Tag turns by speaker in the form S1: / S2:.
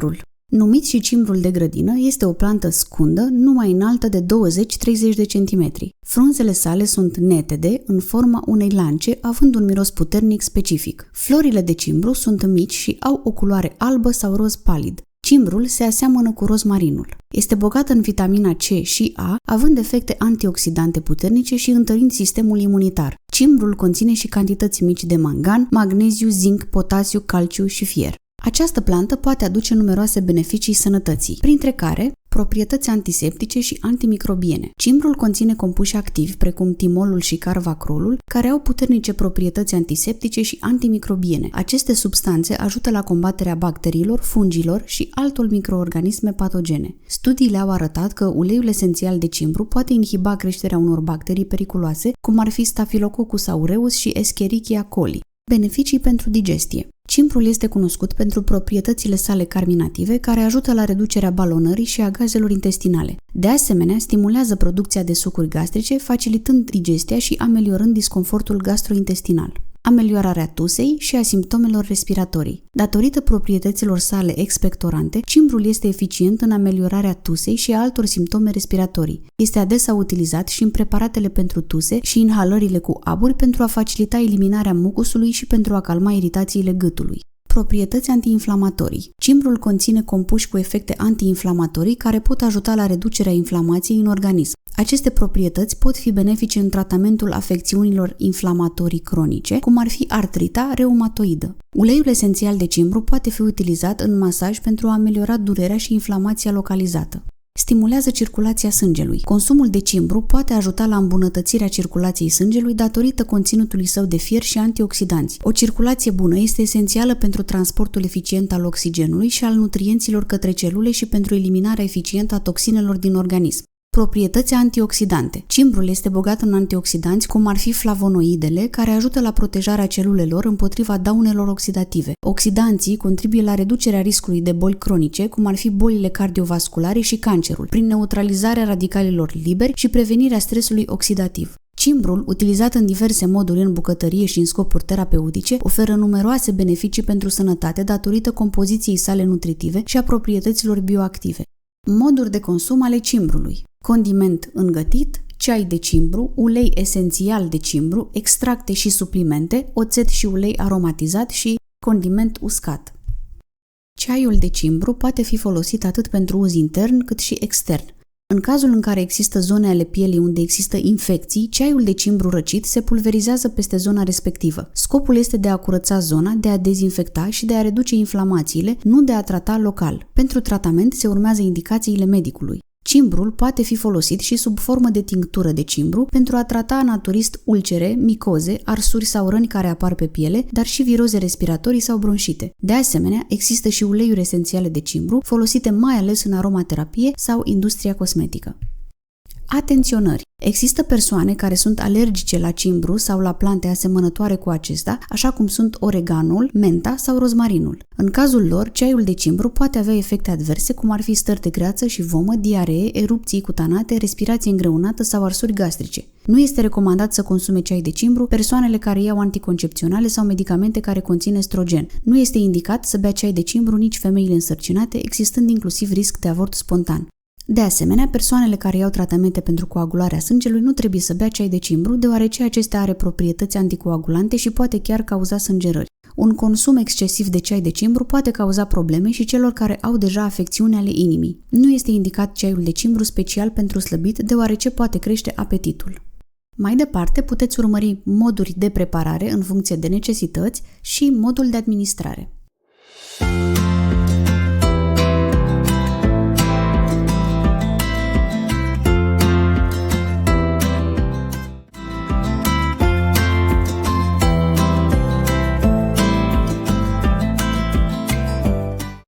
S1: Cimbrul. Numit și cimbrul de grădină, este o plantă scundă, numai înaltă de 20-30 de centimetri. Frunzele sale sunt netede, în forma unei lance, având un miros puternic specific. Florile de cimbru sunt mici și au o culoare albă sau roz palid. Cimbrul se aseamănă cu rozmarinul. Este bogat în vitamina C și A, având efecte antioxidante puternice și întărind sistemul imunitar. Cimbrul conține și cantități mici de mangan, magneziu, zinc, potasiu, calciu și fier. Această plantă poate aduce numeroase beneficii sănătății, printre care proprietăți antiseptice și antimicrobiene. Cimbrul conține compuși activi, precum timolul și carvacrolul, care au puternice proprietăți antiseptice și antimicrobiene. Aceste substanțe ajută la combaterea bacteriilor, fungilor și altor microorganisme patogene. Studiile au arătat că uleiul esențial de cimbru poate inhiba creșterea unor bacterii periculoase, cum ar fi Staphylococcus aureus și Escherichia coli. Beneficii pentru digestie. Cimbrul este cunoscut pentru proprietățile sale carminative care ajută la reducerea balonării și a gazelor intestinale. De asemenea, stimulează producția de sucuri gastrice, facilitând digestia și ameliorând disconfortul gastrointestinal. Ameliorarea tusei și a simptomelor respiratorii. Datorită proprietăților sale expectorante, cimbrul este eficient în ameliorarea tusei și a altor simptome respiratorii. Este adesea utilizat și în preparatele pentru tuse și inhalările cu aburi pentru a facilita eliminarea mucusului și pentru a calma iritațiile gâtului. Proprietăți antiinflamatorii. Cimbrul conține compuși cu efecte antiinflamatorii care pot ajuta la reducerea inflamației în organism. Aceste proprietăți pot fi benefice în tratamentul afecțiunilor inflamatorii cronice, cum ar fi artrita reumatoidă. Uleiul esențial de cimbru poate fi utilizat în masaj pentru a ameliora durerea și inflamația localizată. Stimulează circulația sângelui. Consumul de cimbru poate ajuta la îmbunătățirea circulației sângelui datorită conținutului său de fier și antioxidanți. O circulație bună este esențială pentru transportul eficient al oxigenului și al nutrienților către celule și pentru eliminarea eficientă a toxinelor din organism. Proprietăți antioxidante. Cimbrul este bogat în antioxidanți, cum ar fi flavonoidele, care ajută la protejarea celulelor împotriva daunelor oxidative. Oxidanții contribuie la reducerea riscului de boli cronice, cum ar fi bolile cardiovasculare și cancerul, prin neutralizarea radicalilor liberi și prevenirea stresului oxidativ. Cimbrul, utilizat în diverse moduri în bucătărie și în scopuri terapeutice, oferă numeroase beneficii pentru sănătate datorită compoziției sale nutritive și a proprietăților bioactive. Moduri de consum ale cimbrului. Condiment îngătit, ceai de cimbru, ulei esențial de cimbru, extracte și suplimente, oțet și ulei aromatizat și condiment uscat. Ceaiul de cimbru poate fi folosit atât pentru uz intern cât și extern. În cazul în care există zone ale pielii unde există infecții, ceaiul de cimbru răcit se pulverizează peste zona respectivă. Scopul este de a curăța zona, de a dezinfecta și de a reduce inflamațiile, nu de a trata local. Pentru tratament se urmează indicațiile medicului. Cimbrul poate fi folosit și sub formă de tinctură de cimbru pentru a trata naturist ulcere, micoze, arsuri sau răni care apar pe piele, dar și viroze respiratorii sau bronșite. De asemenea, există și uleiuri esențiale de cimbru, folosite mai ales în aromaterapie sau industria cosmetică. Atenționări. Există persoane care sunt alergice la cimbru sau la plante asemănătoare cu acesta, așa cum sunt oreganul, menta sau rozmarinul. În cazul lor, ceaiul de cimbru poate avea efecte adverse, cum ar fi stări de greață și vomă, diaree, erupții cutanate, respirație îngreunată sau arsuri gastrice. Nu este recomandat să consume ceai de cimbru persoanele care iau anticoncepționale sau medicamente care conțin estrogen. Nu este indicat să bea ceai de cimbru nici femeile însărcinate, existând inclusiv risc de avort spontan. De asemenea, persoanele care iau tratamente pentru coagularea sângelui nu trebuie să bea ceai de cimbru, deoarece acesta are proprietăți anticoagulante și poate chiar cauza sângerări. Un consum excesiv de ceai de cimbru poate cauza probleme și celor care au deja afecțiuni ale inimii. Nu este indicat ceaiul de cimbru special pentru slăbit, deoarece poate crește apetitul. Mai departe, puteți urmări moduri de preparare în funcție de necesități și modul de administrare.